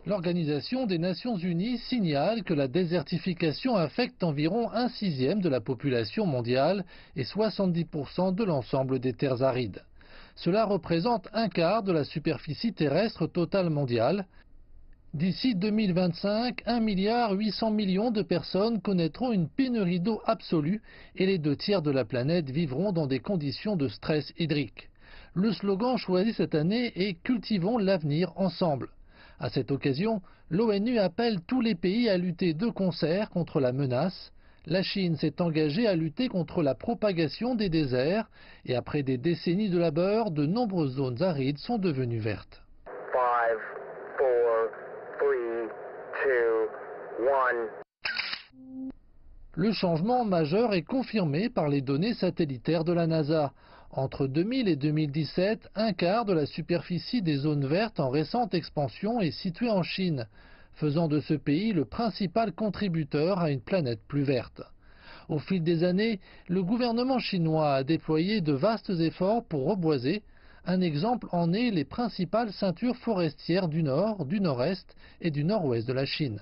L'Organisation des Nations Unies signale que la désertification affecte environ 1/6 de la population mondiale et 70% de l'ensemble des terres arides. Cela représente un quart de la superficie terrestre totale mondiale. D'ici 2025, 1,8 milliard de personnes connaîtront une pénurie d'eau absolue et les 2 tiers de la planète vivront dans des conditions de stress hydrique. Le slogan choisi cette année est Cultivons l'avenir ensemble. À cette occasion, l'ONU appelle tous les pays à lutter de concert contre la menace. La Chine s'est engagée à lutter contre la propagation des déserts et après des décennies de labeur, de nombreuses zones arides sont devenues vertes. 5, 4, 3, 2, 1. Le changement majeur est confirmé par les données satellitaires de la NASA. Entre 2000 et 2017, un quart de la superficie des zones vertes en récente expansion est située en Chine, faisant de ce pays le principal contributeur à une planète plus verte. Au fil des années, le gouvernement chinois a déployé de vastes efforts pour reboiser. Un exemple en est les principales ceintures forestières du nord, du nord-est et du nord-ouest de la Chine.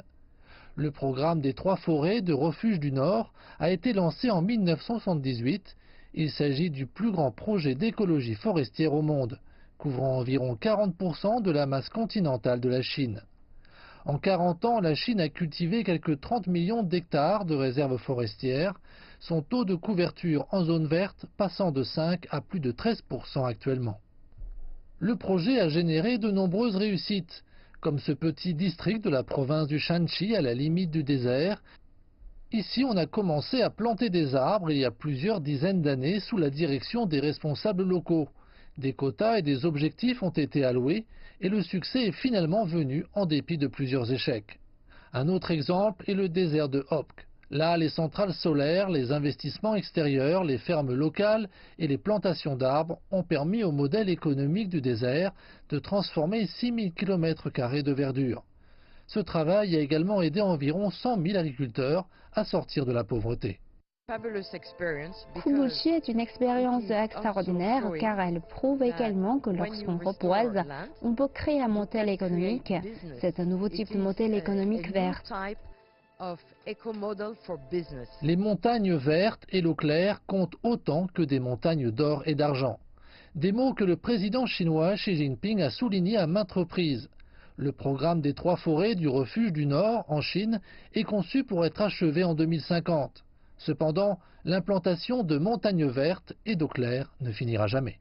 Le programme des 3 forêts de refuge du Nord a été lancé en 1978. Il s'agit du plus grand projet d'écologie forestière au monde, couvrant environ 40% de la masse continentale de la Chine. En 40 ans, la Chine a cultivé quelques 30 millions d'hectares de réserves forestières, son taux de couverture en zone verte passant de 5 à plus de 13% actuellement. Le projet a généré de nombreuses réussites, comme ce petit district de la province du Shanxi à la limite du désert. Ici, on a commencé à planter des arbres il y a plusieurs dizaines d'années sous la direction des responsables locaux. Des quotas et des objectifs ont été alloués et le succès est finalement venu en dépit de plusieurs échecs. Un autre exemple est le désert de Hopk. Là, les centrales solaires, les investissements extérieurs, les fermes locales et les plantations d'arbres ont permis au modèle économique du désert de transformer 6000 km² de verdure. Ce travail a également aidé environ 100 000 agriculteurs à sortir de la pauvreté. Kumulchi est une expérience extraordinaire car elle prouve également que lorsqu'on reboise, on peut créer un modèle économique. C'est un nouveau type de modèle économique vert. Les montagnes vertes et l'eau claire comptent autant que des montagnes d'or et d'argent. Des mots que le président chinois Xi Jinping a soulignés à maintes reprises. Le programme des 3 forêts du refuge du Nord en Chine est conçu pour être achevé en 2050. Cependant, l'implantation de montagnes vertes et d'eau claire ne finira jamais.